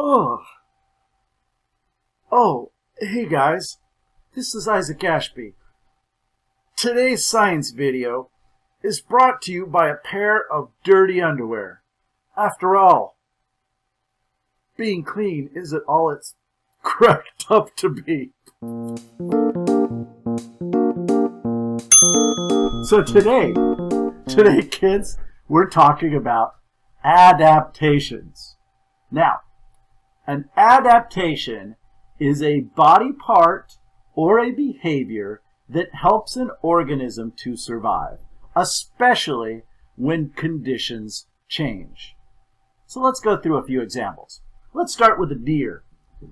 Oh, hey guys, this is Isaac Ashby. Today's science video is brought to you by a pair of dirty underwear. After all, being clean isn't all it's cracked up to be. So today kids, we're talking about adaptations. Now, an adaptation is a body part or a behavior that helps an organism to survive, especially when conditions change. So let's go through a few examples. Let's start with a deer.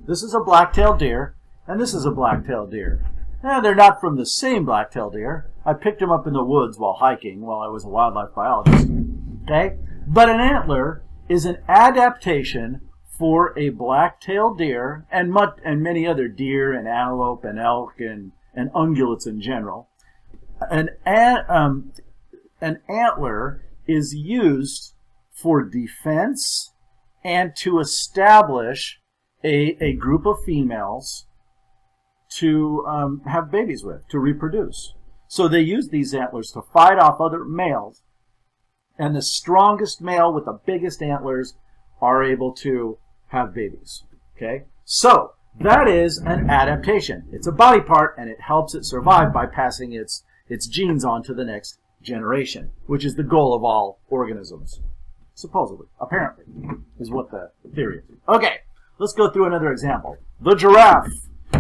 This is a black-tailed deer, and this is a black-tailed deer. They're not from the same black-tailed deer. I picked them up in the woods while hiking while I was a wildlife biologist. Okay? But an antler is an adaptation for a black-tailed deer and many other deer and antelope and elk and ungulates in general. An antler is used for defense and to establish a group of females to have babies with, to reproduce. So they use these antlers to fight off other males, and the strongest male with the biggest antlers are able to have babies. Okay? So that is an adaptation. It's a body part, and it helps it survive by passing its genes on to the next generation, which is the goal of all organisms. Supposedly, apparently, is what the theory is. Okay, let's go through another example. The giraffe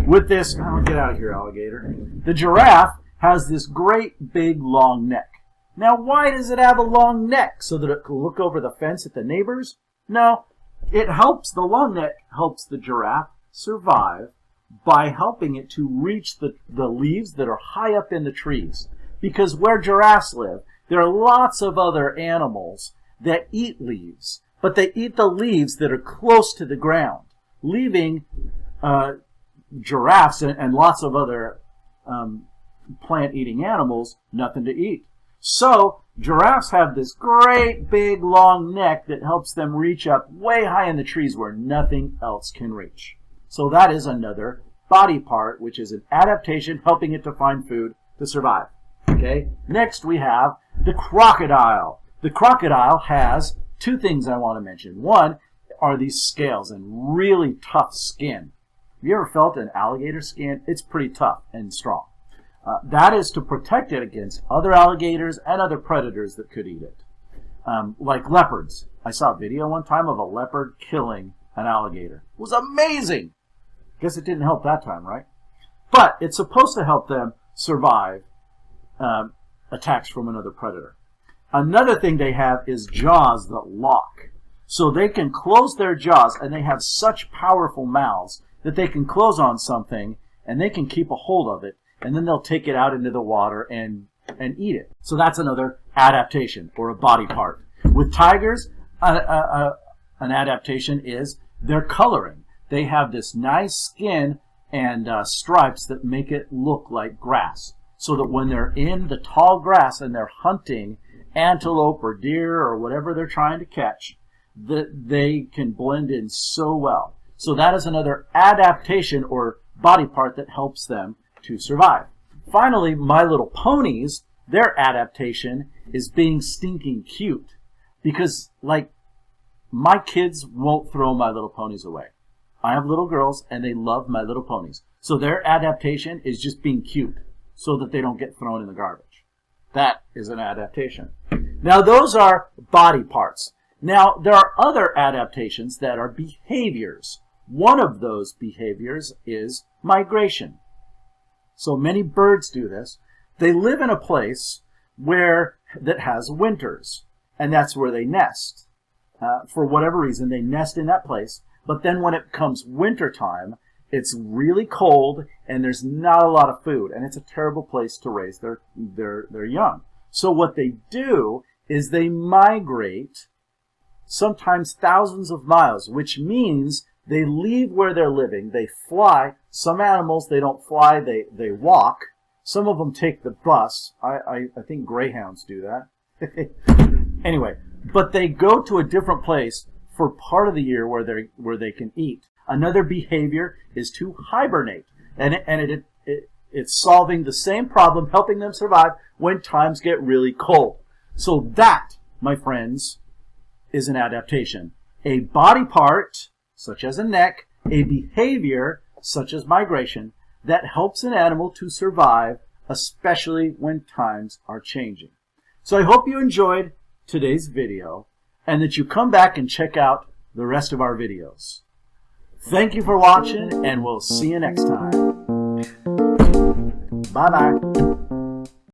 with this, get out of here, alligator. The giraffe has this great big long neck. Now, why does it have a long neck? So that it can look over the fence at the neighbors? No, the long neck helps the giraffe survive by helping it to reach the leaves that are high up in the trees. Because where giraffes live, there are lots of other animals that eat leaves, but they eat the leaves that are close to the ground, leaving giraffes and lots of other plant-eating animals nothing to eat. So giraffes have this great big long neck that helps them reach up way high in the trees where nothing else can reach. So that is another body part, which is an adaptation helping it to find food to survive. Okay. Next we have the crocodile. The crocodile has two things I want to mention. One are these scales and really tough skin. Have you ever felt an alligator skin? It's pretty tough and strong. That is to protect it against other alligators and other predators that could eat it. Like leopards. I saw a video one time of a leopard killing an alligator. It was amazing. Guess it didn't help that time, right? But it's supposed to help them survive attacks from another predator. Another thing they have is jaws that lock. So they can close their jaws, and they have such powerful mouths that they can close on something and they can keep a hold of it, and then they'll take it out into the water and eat it. So that's another adaptation or a body part. With tigers, an adaptation is their coloring. They have this nice skin and stripes that make it look like grass, so that when they're in the tall grass and they're hunting antelope or deer or whatever they're trying to catch, that they can blend in so well. So that is another adaptation or body part that helps them to survive. Finally, My Little Ponies, their adaptation is being stinking cute. Because, like, my kids won't throw My Little Ponies away. I have little girls, and they love My Little Ponies. So their adaptation is just being cute, so that they don't get thrown in the garbage. That is an adaptation. Now, those are body parts. Now, there are other adaptations that are behaviors. One of those behaviors is migration. So many birds do this. They live in a place that has winters, and that's where they nest. For whatever reason, they nest in that place. But then when it comes winter time, it's really cold, and there's not a lot of food, and it's a terrible place to raise their young. So what they do is they migrate, sometimes thousands of miles, which means they leave where they're living. They fly. Some animals, they don't fly, they walk. Some of them take the bus. I think greyhounds do that. Anyway, but they go to a different place for part of the year where they can eat. Another behavior is to hibernate, and it's solving the same problem, helping them survive when times get really cold. So that, my friends, is an adaptation. A body part, such as a neck, a behavior, such as migration, that helps an animal to survive, especially when times are changing. So I hope you enjoyed today's video and that you come back and check out the rest of our videos. Thank you for watching, and we'll see you next time. Bye-bye.